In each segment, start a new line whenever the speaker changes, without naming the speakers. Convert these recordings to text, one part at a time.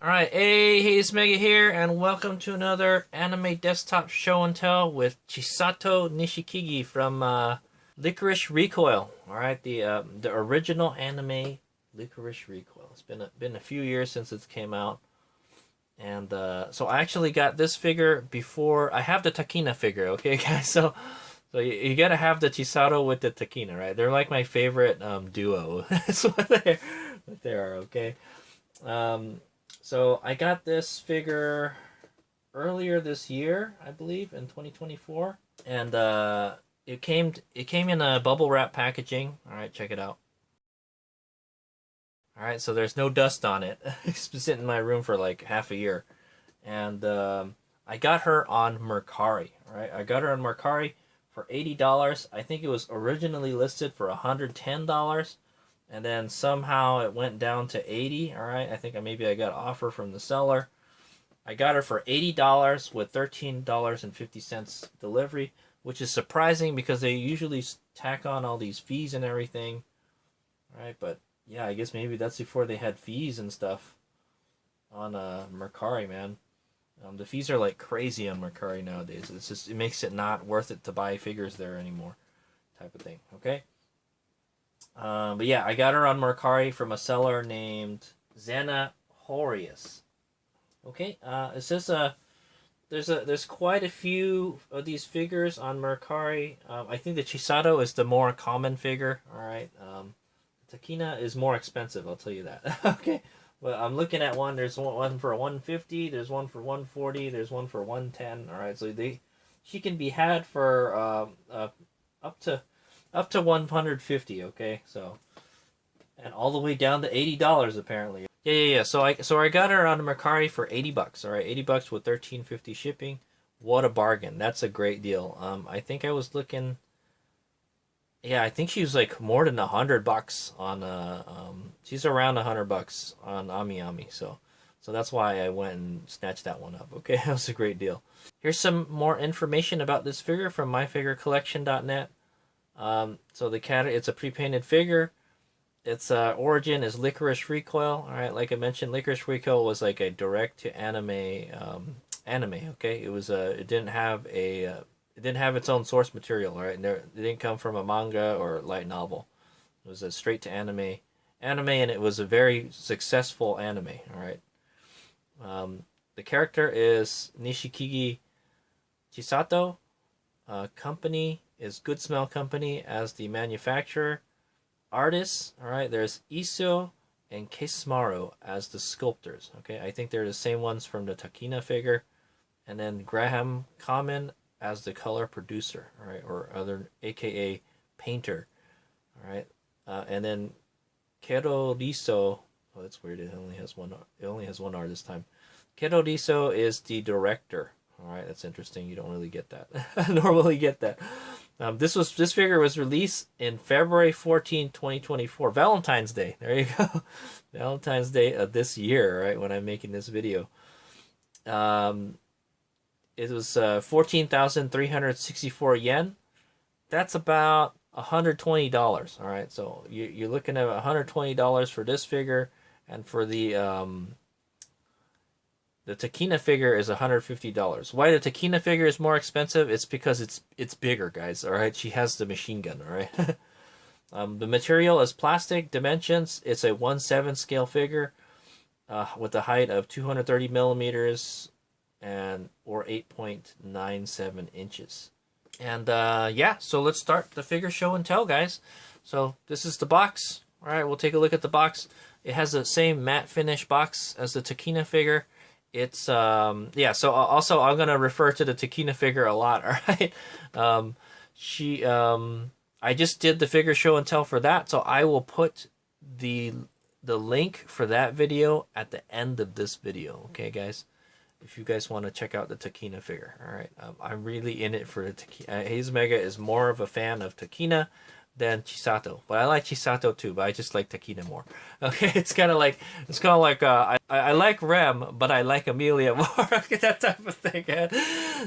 Alright, hey, it's Mega here, and welcome to another anime desktop show and tell with Chisato Nishikigi from Lycoris Recoil. Alright, the original anime Lycoris Recoil. It's been a few years since it came out, and so I actually got this figure before I have the Takina figure. Okay, guys, so you gotta have the Chisato with the Takina, right? They're like my favorite duo. That's what they are. Okay. So I got this figure earlier this year, I believe, in 2024, and it came in a bubble wrap packaging. All right, check it out. All right, so there's no dust on it. It's been sitting in my room for like half a year, and I got her on Mercari. All right, I got her on Mercari for $80. I think it was originally listed for $110. And then somehow it went down to 80. All right, I think maybe I got an offer from the seller. I got her for $80 with $13.50 delivery, which is surprising because they usually tack on all these fees and everything. All right, but yeah, I guess maybe that's before they had fees and stuff on Mercari, man. The fees are like crazy on Mercari nowadays. It makes it not worth it to buy figures there anymore, type of thing. Okay. But yeah, I got her on Mercari from a seller named Xana Horius. Okay, it says there's quite a few of these figures on Mercari. I think the Chisato is the more common figure. All right, Takina is more expensive. I'll tell you that. Okay, well I'm looking at one. There's one for 150. There's one for 140. There's one for 110. All right, so she can be had for up to 150, okay? So, and all the way down to $80 apparently. Yeah. So I got her on Mercari for $80. All right, $80 with $13.50 shipping. What a bargain! That's a great deal. I think I was looking. Yeah, I think she was like more than $100 on. She's around $100 on AmiAmi. So that's why I went and snatched that one up. Okay, that was a great deal. Here's some more information about this figure from myfigurecollection.net. So it's a pre-painted figure. Its origin is Lycoris Recoil. All right, like I mentioned, Lycoris Recoil was like a direct-to-anime anime. Okay, it didn't have its own source material. All right, it didn't come from a manga or light novel. It was a straight-to-anime and it was a very successful anime. All right, the character is Nishikigi Chisato. Company is Good Smell Company as the manufacturer. Artists, all right, there's Iso and Kesmaru as the sculptors. Okay, I think they're the same ones from the Takina figure. And then Graham Common as the color producer, all right, or other AKA painter. All right, and then Kero Riso. Oh, that's weird. It only has one art this time. Kero Riso is the director. All right, that's interesting. You don't really get that. Normally get that. This figure was released in February 14, 2024, Valentine's Day. There you go, Valentine's Day of this year, right? When I'm making this video, it was 14,364 yen. That's about $120. All right, so you're looking at $120 for this figure, and for the Takina figure is $150. Why the Takina figure is more expensive? It's because it's bigger, guys. All right, she has the machine gun. All right. The material is plastic. Dimensions: it's a 1/7 scale figure, with a height of 230 millimeters, or 8.97 inches. And yeah, so let's start the figure show and tell, guys. So this is the box. All right, we'll take a look at the box. It has the same matte finish box as the Takina figure. It's yeah, so also I'm gonna refer to the Takina figure a lot. All right, I just did the figure show and tell for that, so I will put the link for that video at the end of this video. Okay, guys, if you guys want to check out the Takina figure. All right, I'm really in it for the Takina. Haze Mega is more of a fan of Takina than Chisato, but I like Chisato too, but I just like Takina more. Okay, it's kind of like I like Rem, but I like Amelia more. That type of thing, man.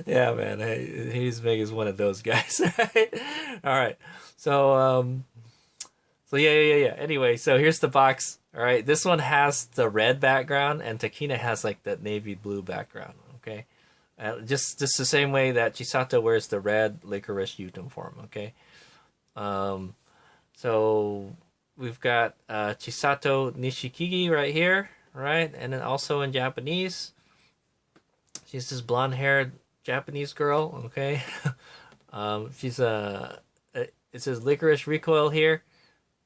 Yeah, man. Haze Meg is one of those guys, right? All right, so yeah. Anyway, so here's the box. All right, this one has the red background, and Takina has like the navy blue background. Okay, just the same way that Chisato wears the red Lycoris uniform. Okay, so we've got Chisato Nishikigi right here, right, and then also in Japanese, she's this blonde-haired Japanese girl. Okay, she's it says Lycoris Recoil here.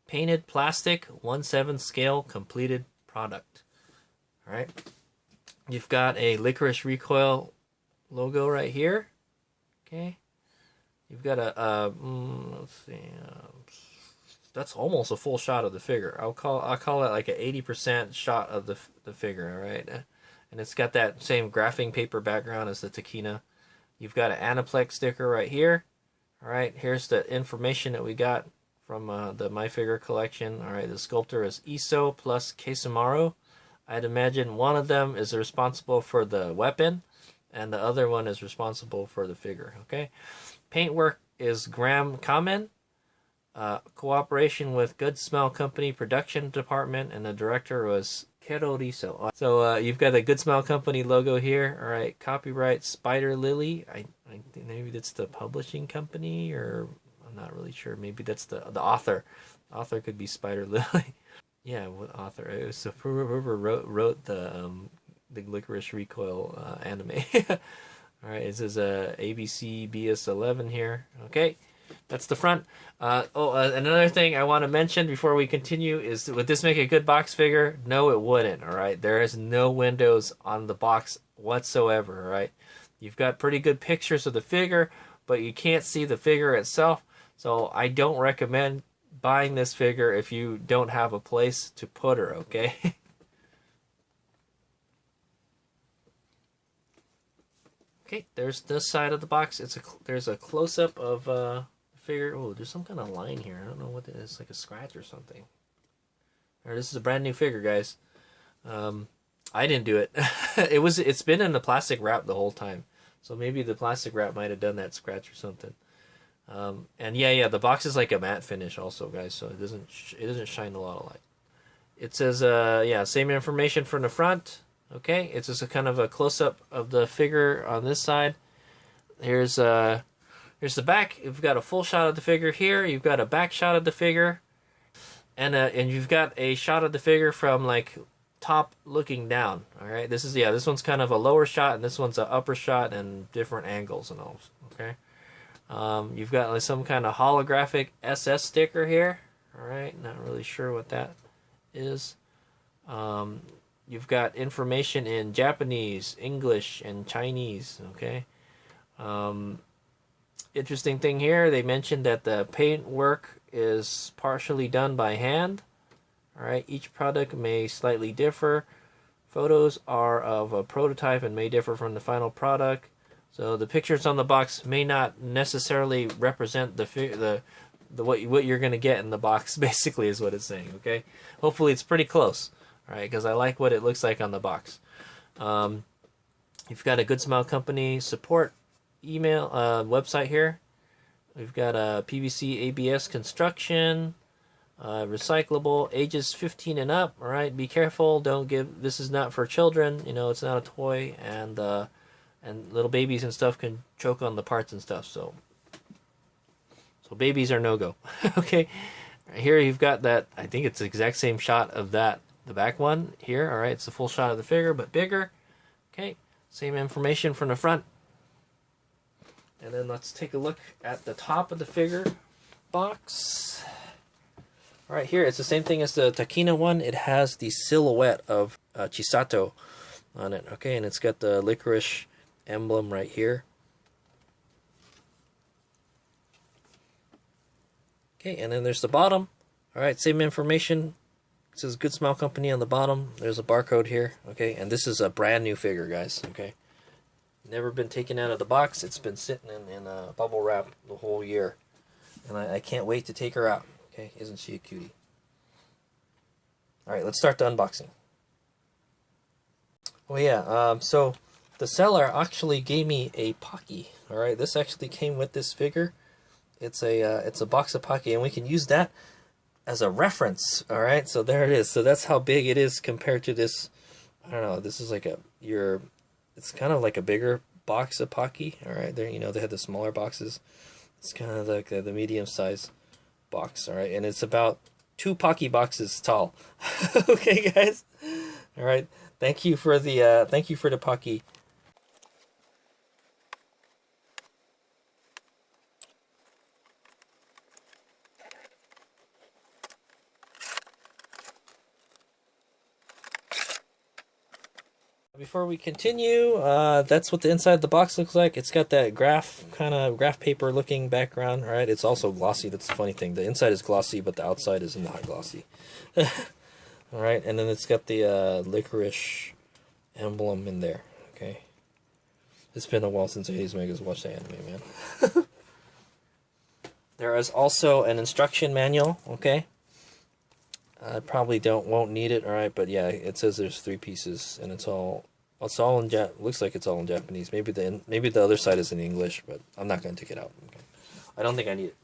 Painted plastic, 1/7 scale, completed product. All right. You've got a Lycoris Recoil logo right here. Okay. You've got let's see. That's almost a full shot of the figure. I'll call it like an 80% shot of the figure. All right. And it's got that same graphing paper background as the Takina. You've got an Aniplex sticker right here. All right. Here's the information that we got from the My Figure collection. All right, the sculptor is Iso plus Kesamaru. I'd imagine one of them is responsible for the weapon, and the other one is responsible for the figure. Okay, paintwork is Graham Kamen. Cooperation with Good Smell Company production department, and the director was Kero Riso. So you've got the Good Smell Company logo here. All right, copyright Spider Lily. I think maybe that's the publishing company, or I'm not really sure. Maybe that's the author. The author could be Spider Lily. Yeah, what author? It was whoever wrote the Lycoris Recoil anime. All right, it says ABC BS11 here. Okay, that's the front. Another thing I want to mention before we continue is, would this make a good box figure? No, it wouldn't. All right, there is no windows on the box whatsoever. All right, you've got pretty good pictures of the figure, but you can't see the figure itself. So I don't recommend buying this figure if you don't have a place to put her, okay? Okay, there's this side of the box. There's a close-up of the figure. Oh, there's some kind of line here. I don't know what it is, like a scratch or something. All right, this is a brand new figure, guys. I didn't do it. It's been in the plastic wrap the whole time. So maybe the plastic wrap might have done that scratch or something. And yeah, the box is like a matte finish also, guys, so it doesn't shine a lot of light. It says same information from the front. Okay, it's just a kind of a close-up of the figure on this side. Here's the back. You've got a full shot of the figure here. You've got a back shot of the figure, and you've got a shot of the figure from like top looking down. All right, this one's kind of a lower shot, and this one's an upper shot, and different angles and all. Okay. You've got like some kind of holographic SS sticker here. All right, not really sure what that is. You've got information in Japanese, English, and Chinese. Okay. Interesting thing here, they mentioned that the paint work is partially done by hand. All right, each product may slightly differ. Photos are of a prototype and may differ from the final product. So the pictures on the box may not necessarily represent what you're going to get in the box, basically, is what it's saying, okay? Hopefully it's pretty close, all right, because I like what it looks like on the box. You've got a Good Smile Company support email website here. We've got a PVC ABS construction, recyclable, ages 15 and up, all right? Be careful, this is not for children, it's not a toy, and little babies and stuff can choke on the parts and stuff, so babies are no-go. Okay, here you've got that, I think it's the exact same shot of the back one here. All right, it's a full shot of the figure, but bigger. Okay, same information from the front. And then let's take a look at the top of the figure box. All right, here it's the same thing as the Takina one. It has the silhouette of Chisato on it, okay, and it's got the licorice emblem right here. Okay, and then there's the bottom. All right, same information. It says Good Smile Company on the bottom. There's a barcode here. Okay, and this is a brand new figure, guys. Okay, never been taken out of the box. It's been sitting in bubble wrap the whole year, and I can't wait to take her out. Okay, isn't she a cutie? All right, let's start the unboxing. Oh yeah, so the seller actually gave me a Pocky. All right, this actually came with this figure. It's a box of Pocky, and we can use that as a reference. All right, so there it is. So that's how big it is compared to this. I don't know. This is like it's kind of like a bigger box of Pocky. All right, there, they had the smaller boxes. It's kind of like the medium size box. All right, and it's about 2 Pocky boxes tall. Okay, guys. All right. Thank you for the Pocky. Before we continue, that's what the inside of the box looks like. It's got that kind of graph paper looking background, right? It's also glossy. That's the funny thing. The inside is glossy, but the outside is not glossy. All right, and then it's got the licorice emblem in there. Okay, it's been a while since Hades Mega's watched the anime, man. There is also an instruction manual. Okay, I probably won't need it. All right, but yeah, it says there's 3 pieces, and it's all in looks like it's all in Japanese. Maybe the other side is in English, but I'm not going to take it out. Okay. I don't think I need it.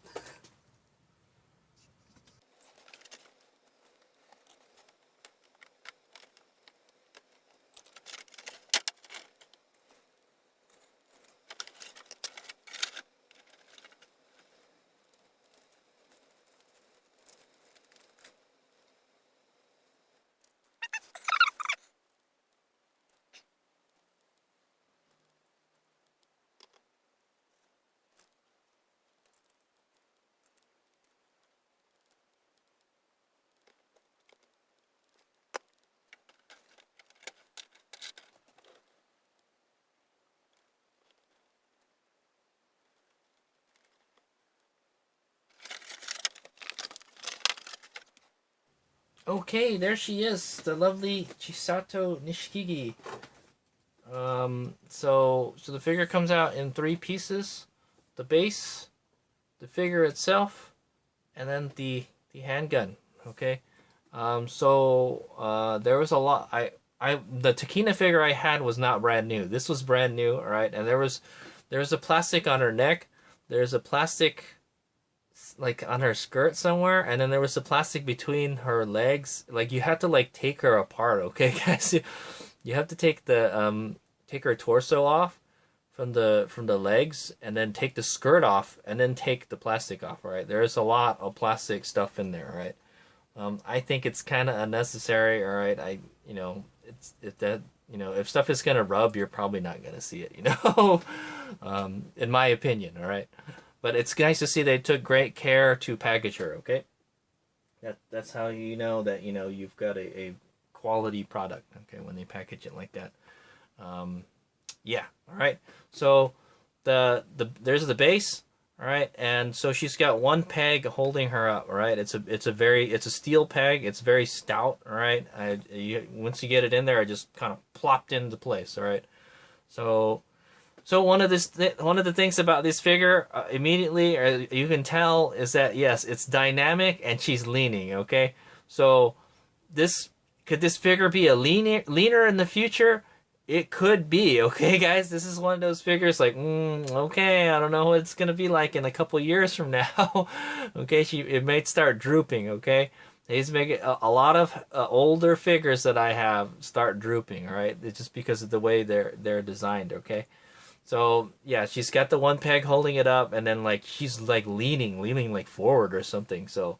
Okay, there she is, the lovely Chisato Nishikigi. So the figure comes out in 3 pieces: the base, the figure itself, and then the handgun. Okay, there was a lot. The Takina figure I had was not brand new. This was brand new, all right. And there was a plastic on her neck. There's a plastic like on her skirt somewhere, and then there was the plastic between her legs. Like you had to like take her apart, okay, guys. You have to take her torso off from the legs, and then take the skirt off, and then take the plastic off. Right, there's a lot of plastic stuff in there. Right, I think it's kind of unnecessary. All right, it's if that if stuff is gonna rub, you're probably not gonna see it. In my opinion. All right. But it's nice to see they took great care to package her, okay? That's how you know that you've got a quality product, okay, when they package it like that. Yeah, all right. So there's the base, all right, and so she's got 1 peg holding her up, all right. It's a steel peg. It's very stout, all right. Once you get it in there, it just kind of plopped into place, all right. So one of the things about this figure immediately, you can tell, is that yes, it's dynamic and she's leaning. Okay, so could this figure be a leaner in the future? It could be. Okay, guys, this is one of those figures like, okay, I don't know what it's gonna be like in a couple years from now. Okay, it might start drooping. Okay. He's making a lot of older figures that I have start drooping. All right, it's just because of the way they're designed. Okay. So yeah, she's got the 1 peg holding it up, and then like she's like leaning like forward or something. So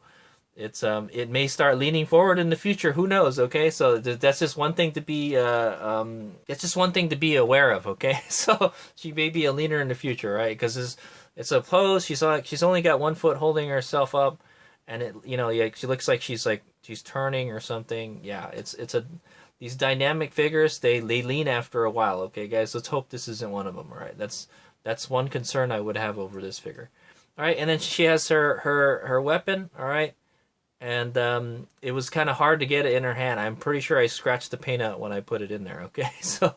it may start leaning forward in the future. Who knows? Okay, so that's just one thing to be it's just one thing to be aware of. Okay, so she may be a leaner in the future, right? Because it's a pose. She's only got 1 foot holding herself up, and she looks like she's turning or something. Yeah, these dynamic figures, they lean after a while. Okay, guys, let's hope this isn't one of them. All right, that's one concern I would have over this figure. All right, and then she has her weapon. All right, and it was kind of hard to get it in her hand. I'm pretty sure I scratched the paint out when I put it in there. Okay, so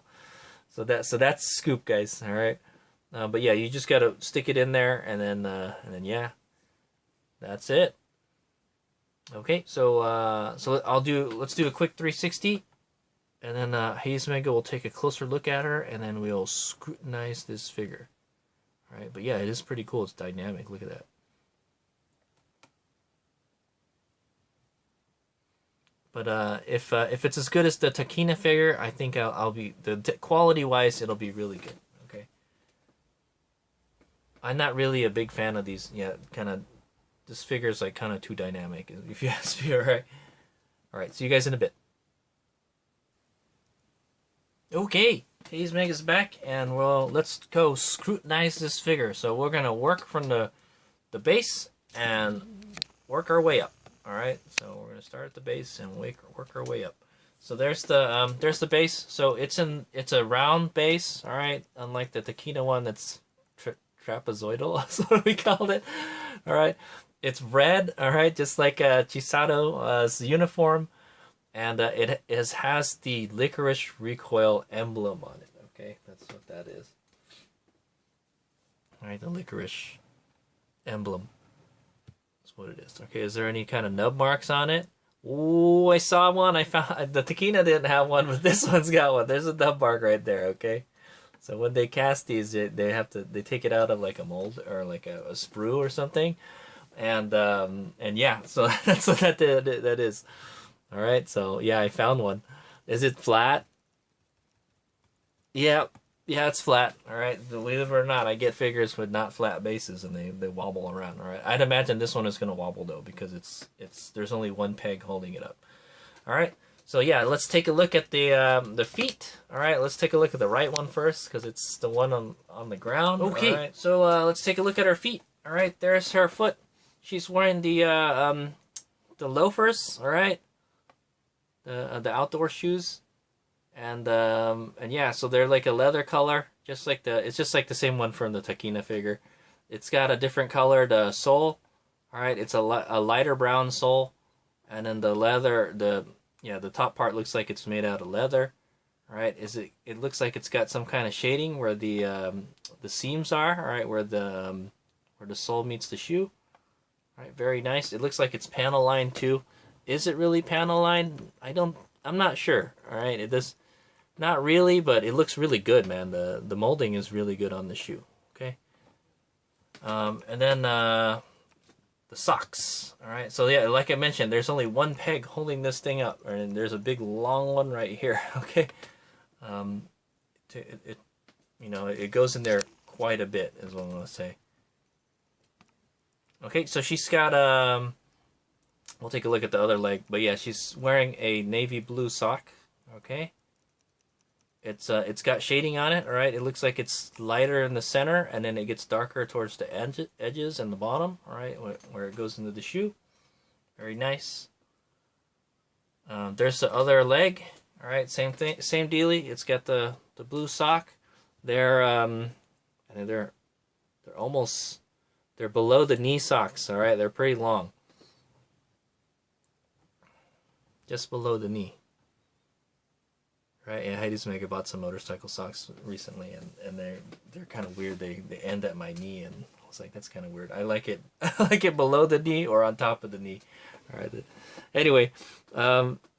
that's scoop, guys. All right, but yeah, you just gotta stick it in there, and then yeah, that's it. Okay, so let's do a quick 360. And then Haze Mega will take a closer look at her, and then we'll scrutinize this figure. All right, but yeah, it is pretty cool. It's dynamic. Look at that. But if it's as good as the Takina figure, I think I'll be quality wise, it'll be really good. Okay. I'm not really a big fan of these. Yeah, kind of. This figure's like kind of too dynamic, if you ask me. All right. All right. See you guys in a bit. Okay, Hayes Meg is back, and well, let's go scrutinize this figure. So we're gonna work from the base and work our way up. All right, so we're gonna start at the base and work our way up. So there's the base. So it's a round base. All right, unlike the Takina one that's trapezoidal. That's what we called it. All right, it's red. All right, just like Chisato's uniform. And it has the Lycoris Recoil emblem on it. Okay, that's what that is. All right, the Lycoris emblem. That's what it is. Okay, is there any kind of nub marks on it? Ooh, I saw one. I found the Takina didn't have one, but this one's got one. There's a nub mark right there. Okay, so when they cast these, they take it out of like a mold or like a sprue or something, and yeah, so that's what that is. All right, so yeah, I found one. Is it flat? Yeah, yeah, it's flat. All right, believe it or not, I get figures with not flat bases and they wobble around. All right, I'd imagine this one is gonna wobble though because it's there's only one peg holding it up. All right, so yeah, let's take a look at the feet. All right, let's take a look at the right one first because it's the one on the ground. Okay, all right, so let's take a look at her feet. All right, there's her foot. She's wearing the loafers. All right. The outdoor shoes, and yeah, so they're like a leather color, just like it's just like the same one from the Takina figure. It's got a different colored sole. All right, it's a lighter brown sole, and then the leather, the top part looks like it's made out of leather. All right, it looks like it's got some kind of shading where the seams are. All right, where the sole meets the shoe. All right, very nice. It looks like it's panel lined too. Is it really panel lined? I'm not sure. All right, it does not really, but it looks really good, man. The molding is really good on the shoe. Okay. And then the socks. All right. So yeah, like I mentioned, there's only one peg holding this thing up, and there's a big long one right here. Okay. It goes in there quite a bit, is what I'm gonna say. Okay, so she's got we'll take a look at the other leg, but yeah, she's wearing a navy blue sock. Okay, it's got shading on it. All right, it looks like it's lighter in the center, and then it gets darker towards the edges and the bottom. All right, where it goes into the shoe. Very nice. There's the other leg. All right, same thing, same dealie. It's got the blue sock. They're below the knee socks. All right, they're pretty long. Just below the knee. Right, yeah, Heidi's Mega bought some motorcycle socks recently, and they're kind of weird. They end at my knee, and I was like, that's kind of weird. I like it I like it below the knee or on top of the knee. All right. Anyway,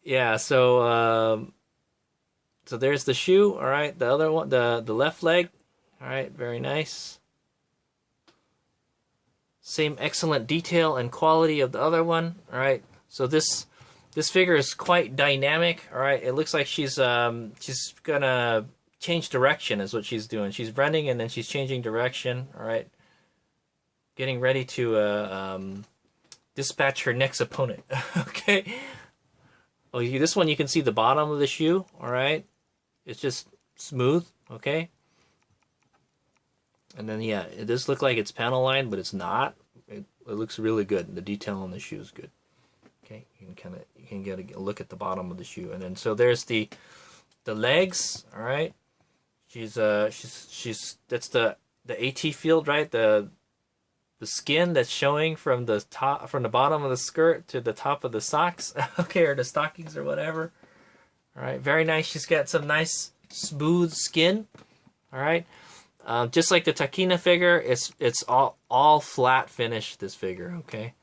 yeah. So there's the shoe. All right, the other one, the left leg. All right, very nice. Same excellent detail and quality of the other one. All right, so this figure is quite dynamic. All right, it looks like she's gonna change direction is what she's doing. She's running and then she's changing direction. All right, getting ready to dispatch her next opponent. Okay. Oh, this one you can see the bottom of the shoe. All right, it's just smooth. Okay. And then yeah, it does look like it's panel lined, but it's not. It looks really good. The detail on the shoe is good. Okay, you can get a look at the bottom of the shoe, and then so there's the legs. All right, she's that's the AT field, right? The skin that's showing from the bottom of the skirt to the top of the socks. Okay, or the stockings or whatever. All right, very nice. She's got some nice smooth skin. All right. Just like the Takina figure, it's all flat finish, this figure, okay?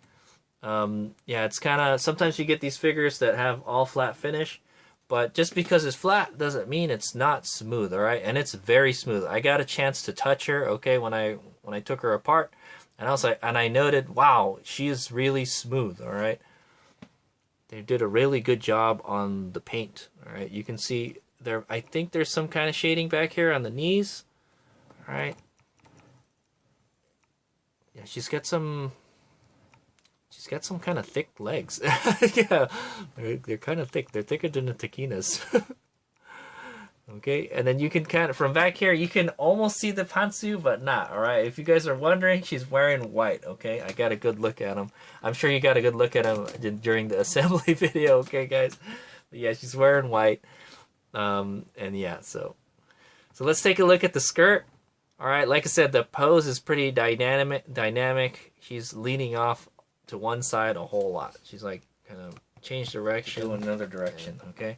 Yeah, it's kind of, sometimes you get these figures that have all flat finish, but just because it's flat doesn't mean it's not smooth, all right? And it's very smooth. I got a chance to touch her, okay, when I took her apart, and I was like, and I noted, wow, she is really smooth, all right? They did a really good job on the paint. All right, you can see there. I think there's some kind of shading back here on the knees. All right. Yeah, she's got some kind of thick legs. Yeah, they're kind of thick. They're thicker than the taquinas. Okay, and then you can kind of, from back here, you can almost see the pantsu, but not, all right? If you guys are wondering, she's wearing white, okay? I got a good look at him. I'm sure you got a good look at him during the assembly video, okay, guys? But yeah, she's wearing white. And yeah, so let's take a look at the skirt. All right, like I said, the pose is pretty dynamic. She's leaning off to one side a whole lot. She's like kind of change direction to another direction, okay?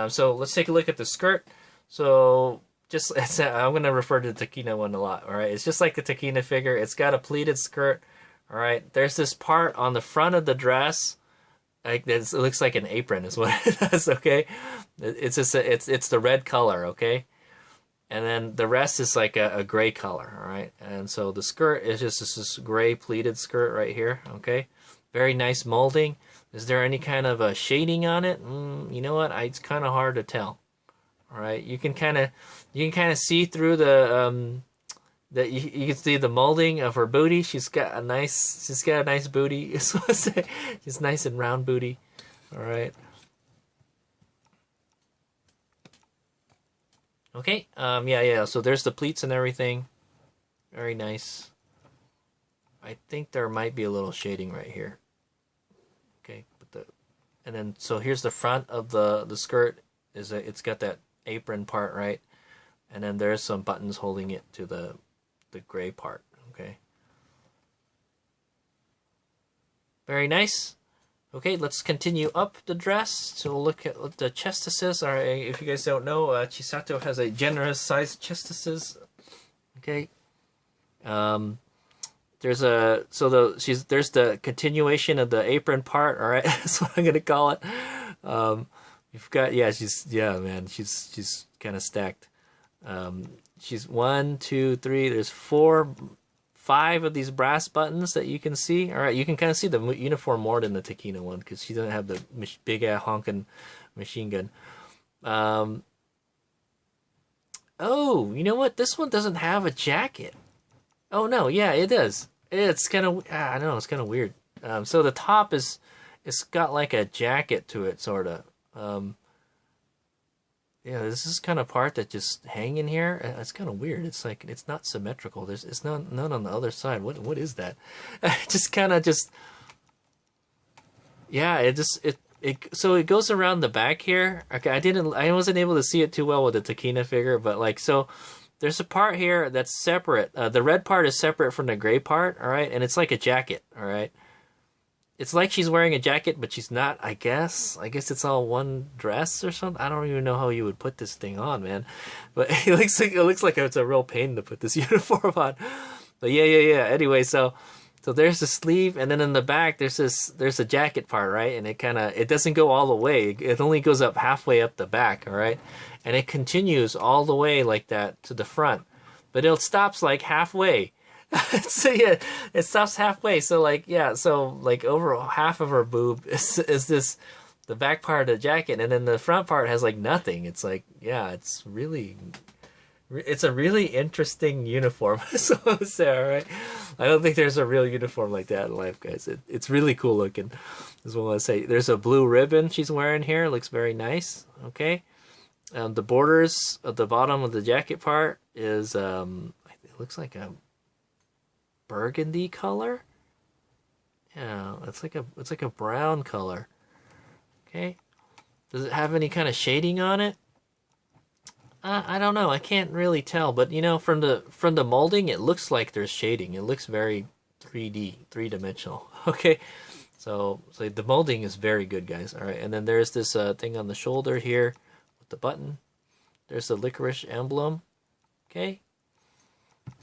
So let's take a look at the skirt. So just I'm going to refer to the taquina one a lot, all right? It's just like the taquina figure. It's got a pleated skirt, all right? There's this part on the front of the dress. Like it looks like an apron is what it does, okay? It's just it's the red color, okay? And then the rest is like a gray color, all right? And so the skirt is just this gray pleated skirt right here, okay? Very nice molding. Is there any kind of a shading on it? You know what? It's kind of hard to tell. All right, you can kind of see through the you can see the molding of her booty. She's got a nice booty. She's nice and round booty. All right. Okay. Yeah. So there's the pleats and everything. Very nice. I think there might be a little shading right here. Okay, and then so here's the front of the skirt. It's got that apron part, right? And then there's some buttons holding it to the gray part. Okay. Very nice. Okay, let's continue up the dress. So look at what the chestises are. If you guys don't know, Chisato has a generous sized chestises. Okay. There's the continuation of the apron part, all right? That's what I'm gonna call it. You've got she's kind of stacked. She's 1, 2, 3. There's 4, 5 of these brass buttons that you can see. All right, you can kind of see the uniform more than the taquina one because she doesn't have the big ass honking machine gun. Oh, you know what? This one doesn't have a jacket. Oh no, yeah, it does. It's kind of I don't know. It's kind of weird. So the top it's got like a jacket to it, sort of. Yeah, this is kind of part that just hang in here. It's kind of weird. It's like it's not symmetrical. It's none on the other side. What is that? Just kind of yeah. So it goes around the back here. Okay, I wasn't able to see it too well with the taquina figure, but like so. There's a part here that's separate. The red part is separate from the gray part, all right? And it's like a jacket, all right? It's like she's wearing a jacket, but she's not, I guess. I guess it's all one dress or something. I don't even know how you would put this thing on, man. But it looks like it's a real pain to put this uniform on. But yeah. Anyway, so there's the sleeve, and then in the back there's a jacket part, right? And it doesn't go all the way. It only goes up halfway up the back, all right? And it continues all the way like that to the front, but it stops like halfway. So yeah, it stops halfway. So like over half of her boob is this the back part of the jacket, and then the front part has like nothing. It's like it's a really interesting uniform. So right? I don't think there's a real uniform like that in life, guys. It's really cool looking. Is what I want to say. There's a blue ribbon she's wearing here. Looks very nice. Okay. The borders at the bottom of the jacket part is it looks like a burgundy color. Yeah, it's like a brown color. Okay. Does it have any kind of shading on it? I don't know. I can't really tell, but you know, from the molding, it looks like there's shading. It looks very 3D, three-dimensional. Okay. So the molding is very good, guys. All right, and then there's this thing on the shoulder here. The button. There's the Lycoris emblem. Okay.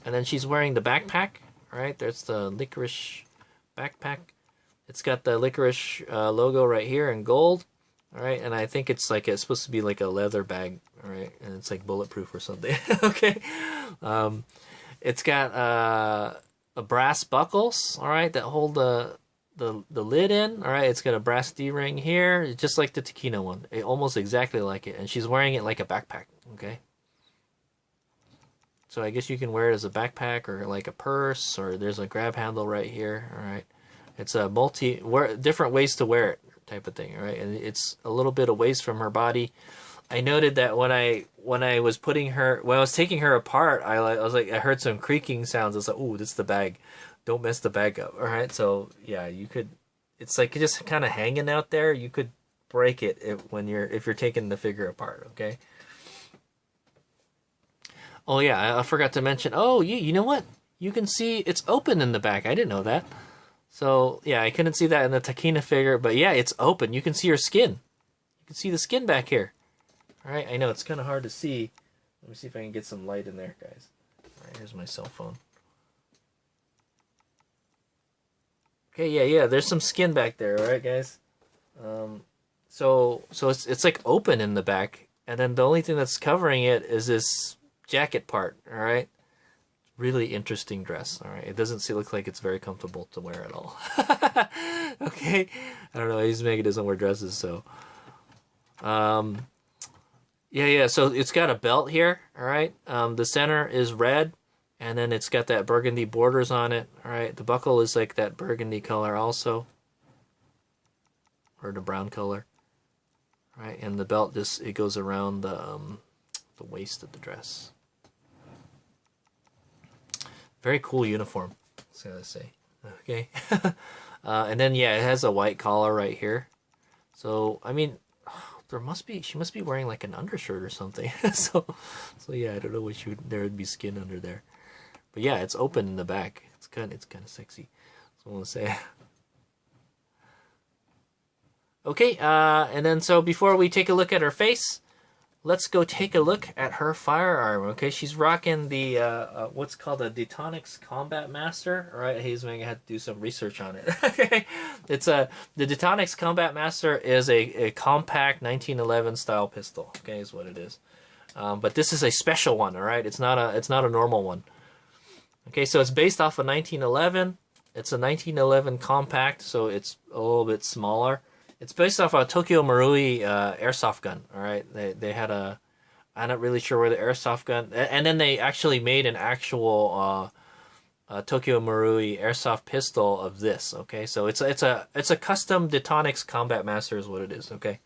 And then she's wearing the backpack. All right. There's the Lycoris backpack. It's got the Lycoris logo right here in gold. All right. And I think it's supposed to be like a leather bag. All right. And it's like bulletproof or something. Okay. It's got a brass buckles. All right. That hold the the lid in. All right, it's got a brass D-ring here, just like the Takina one, almost exactly like it. And she's wearing it like a backpack. Okay. So I guess you can wear it as a backpack or like a purse, or there's a grab handle right here. All right, it's a different ways to wear it type of thing. All right, and it's a little bit away from her body. I noted that when I was taking her apart, I was like, I heard some creaking sounds. I was like, oh, that's the bag. Don't mess the bag up. All right, so yeah, you could. It's like just kind of hanging out there. You could break it if you're taking the figure apart. Okay. Oh yeah, I forgot to mention. Oh, you know what? You can see it's open in the back. I didn't know that. So yeah, I couldn't see that in the Takina figure, but yeah, it's open. You can see her skin. You can see the skin back here. All right, I know it's kind of hard to see. Let me see if I can get some light in there, guys. All right, here's my cell phone. Okay, yeah, there's some skin back there, all right, guys. So it's like open in the back, and then the only thing that's covering it is this jacket part. All right, really interesting dress. All right, it doesn't look like it's very comfortable to wear at all. Okay, I don't know. Izumega doesn't wear dresses, so yeah. So it's got a belt here. All right, the center is red, and then it's got that burgundy borders on it. All right, the buckle is like that burgundy color also, or the brown color. All right, and the belt it goes around the waist of the dress. Very cool uniform, that's what I say. Okay. And then yeah, it has a white collar right here. So I mean, she must be wearing like an undershirt or something. so yeah, I don't know what there would be skin under there. But yeah, it's open in the back. It's kind of sexy. So I want to say. Okay, and then so before we take a look at her face, let's go take a look at her firearm. Okay, she's rocking the what's called a Detonics Combat Master. All right, Hazemanga had to do some research on it. Okay, it's the Detonics Combat Master is a compact 1911 style pistol. Okay, is what it is. But this is a special one. All right, it's not a normal one. Okay, so it's based off of 1911. It's a 1911 compact, so it's a little bit smaller. It's based off a Tokyo Marui airsoft gun. All right, they had I'm not really sure where the airsoft gun, and then they actually made an actual Tokyo Marui airsoft pistol of this. Okay, so it's a custom Detonics Combat Master is what it is. Okay,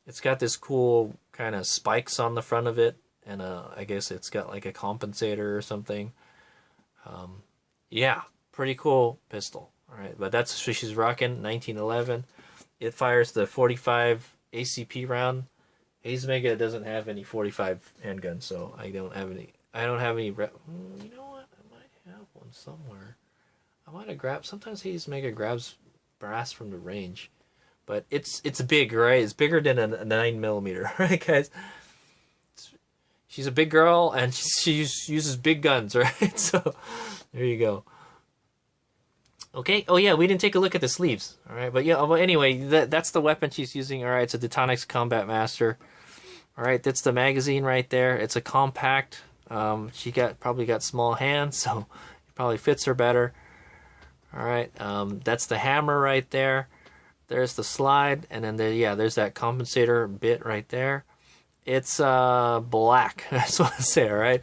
it's got this cool kind of spikes on the front of it, and I guess it's got like a compensator or something. Yeah, pretty cool pistol. All right, but that's what she's rocking, 1911. It fires the 45 ACP round. Hazemega doesn't have any 45 handguns, so I don't have any. You know what? I might have one somewhere. I might have grabbed. Sometimes Hazemega grabs brass from the range, but it's big, right? It's bigger than a 9mm, right, guys? She's a big girl, and she uses big guns, right? So there you go. Okay. Oh yeah, we didn't take a look at the sleeves. All right, but yeah. Well, anyway, that's the weapon she's using. All right, it's a Detonics Combat Master. All right, that's the magazine right there. It's a compact. She probably got small hands, so it probably fits her better. All right. That's the hammer right there. There's the slide, and then there's that compensator bit right there. It's black. That's what I say. All right.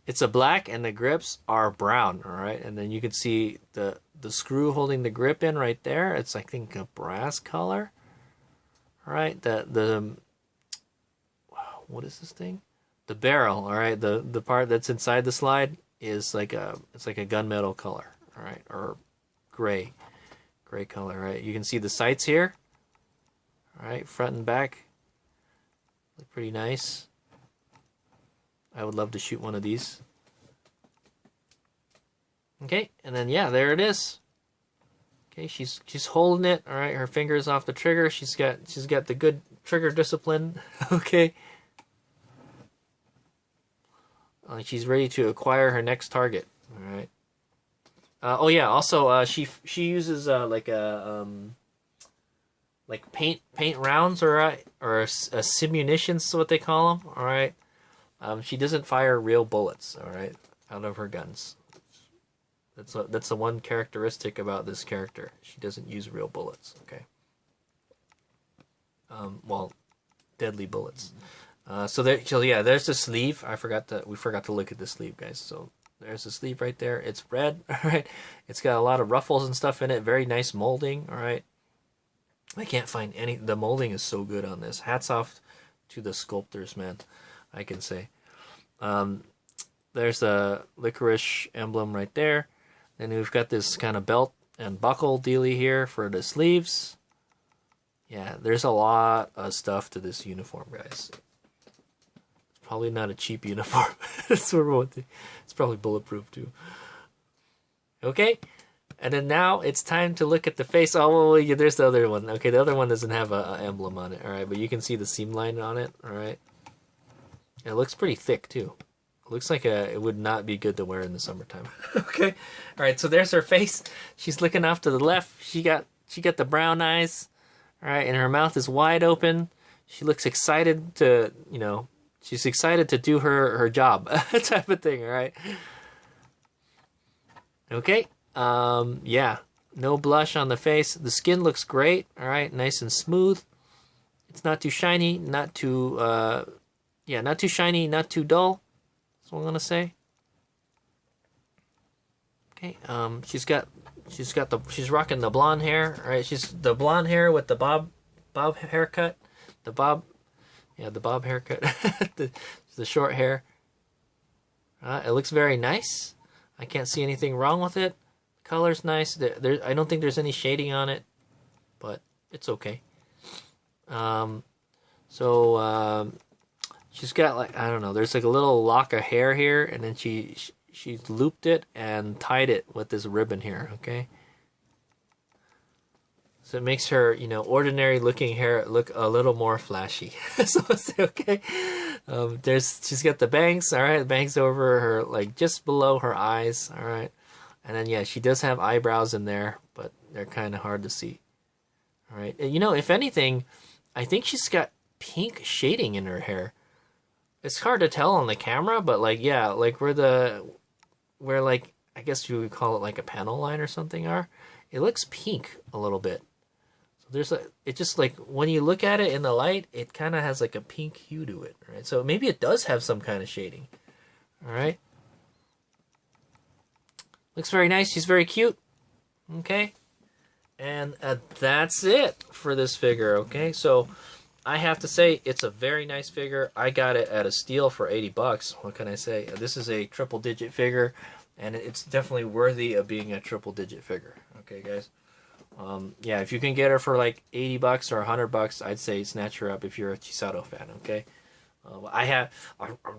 It's a black, and the grips are brown, all right? And then you can see the screw holding the grip in right there. It's, I think, a brass color, all right? What is this thing? The barrel, all right? The part that's inside the slide is like it's like a gunmetal color, all right? Or gray color, right? You can see the sights here, all right? Front and back, look pretty nice. I would love to shoot one of these. Okay, and then yeah, there it is. Okay, she's holding it. All right, her finger's off the trigger. She's got the good trigger discipline. Okay. She's ready to acquire her next target. All right. Oh yeah. Also, she uses like paint rounds, or simunitions, is what they call them. All right. She doesn't fire real bullets, all right, out of her guns. That's the one characteristic about this character. She doesn't use real bullets. Okay. Well, deadly bullets. So yeah, there's the sleeve. We forgot to look at the sleeve, guys. So there's the sleeve right there. It's red. All right. It's got a lot of ruffles and stuff in it. Very nice molding. All right. I can't find any. The molding is so good on this. Hats off to the sculptors, man. I can say. There's the Lycoris emblem right there. Then we've got this kind of belt and buckle dealy here for the sleeves. Yeah, there's a lot of stuff to this uniform, guys. It's probably not a cheap uniform. It's probably bulletproof too. Okay, and then now it's time to look at the face. Oh, well, yeah, there's the other one. Okay, the other one doesn't have a emblem on it. All right, but you can see the seam line on it. All right, it looks pretty thick too. It looks like it would not be good to wear in the summertime. Okay, all right. So there's her face. She's looking off to the left. She got the brown eyes. All right, and her mouth is wide open. She looks excited to, she's excited to do her job, type of thing. All right. Okay. Yeah. No blush on the face. The skin looks great. All right, nice and smooth. It's not too shiny, not too, not too shiny, not too dull. That's what I'm gonna say. Okay. She's rocking the blonde hair. All right, she's the blonde hair with the bob haircut. The bob haircut. the short hair. It looks very nice. I can't see anything wrong with it. The color's nice. I don't think there's any shading on it, but it's okay. She's got like, I don't know, there's like a little lock of hair here, and then she looped it and tied it with this ribbon here, okay? So it makes her, ordinary looking hair look a little more flashy. So I'll say, okay. She's got the bangs, all right, bangs over her, like just below her eyes, all right. And then, yeah, she does have eyebrows in there, but they're kind of hard to see. All right. And, if anything, I think she's got pink shading in her hair. It's hard to tell on the camera, but like, yeah, like where like, I guess you would call it like a panel line or something are, it looks pink a little bit. So it just like, when you look at it in the light, it kind of has like a pink hue to it, right? So maybe it does have some kind of shading. All right. Looks very nice. She's very cute. Okay. And that's it for this figure. Okay. So I have to say, it's a very nice figure. I got it at a steal for $80. What can I say? This is a triple-digit figure, and it's definitely worthy of being a triple-digit figure. Okay, guys. Yeah, if you can get her for like $80 or $100, I'd say snatch her up if you're a Chisato fan. Okay. I'm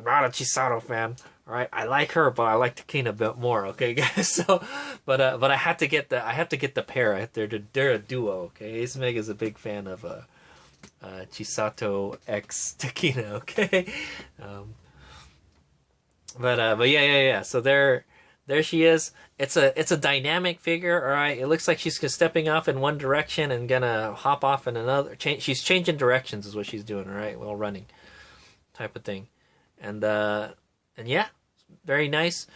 not a Chisato fan. All right, I like her, but I like Takina a bit more. Okay, guys. So, but I have to get the pair. They're a duo. Okay, Ace Meg is a big fan of Chisato X Takina, okay? But yeah. So there she is. It's a dynamic figure, all right? It looks like she's stepping off in one direction and gonna hop off in another. She's changing directions is what she's doing, all right, while running, type of thing. And yeah, very nice.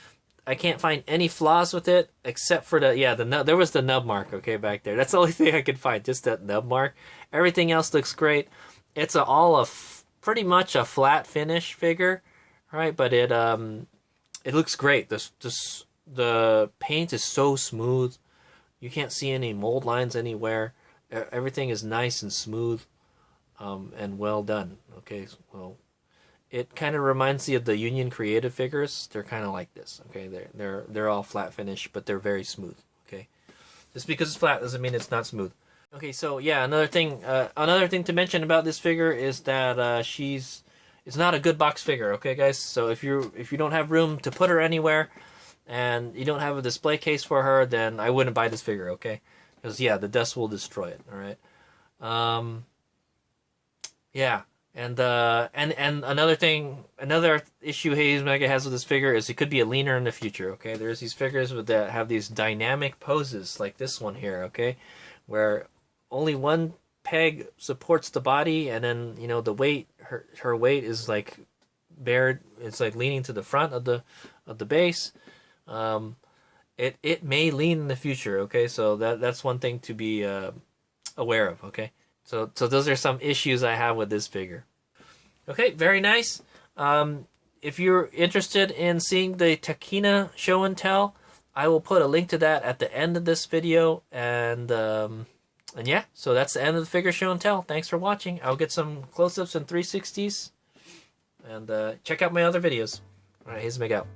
I can't find any flaws with it except for the nub. There was the nub mark, okay, back there. That's the only thing I could find, just that nub mark. Everything else looks great. It's pretty much a flat finish figure, right? But it looks great. The paint is so smooth. You can't see any mold lines anywhere. Everything is nice and smooth, and well done. Okay, well. It kind of reminds me of the Union Creative figures. They're kind of like this, okay? They're all flat finish, but they're very smooth, okay? Just because it's flat doesn't mean it's not smooth. Okay, so yeah, another thing to mention about this figure is that it's not a good box figure, okay, guys? So if you don't have room to put her anywhere, and you don't have a display case for her, then I wouldn't buy this figure, okay? Because yeah, the dust will destroy it, all right? Yeah. And another issue Hayes Mega has with this figure is it could be a leaner in the future, okay? There's these figures that have these dynamic poses like this one here, okay? Where only one peg supports the body, and then, the weight, her weight is like bared, it's like leaning to the front of the base. it may lean in the future. Okay, so that's one thing to be aware of. Okay, so those are some issues I have with this figure. Okay, very nice. If you're interested in seeing the Takina show and tell, I will put a link to that at the end of this video. And yeah, so that's the end of the figure show and tell. Thanks for watching. I'll get some close-ups and 360s. And check out my other videos. All right, here's Mig out.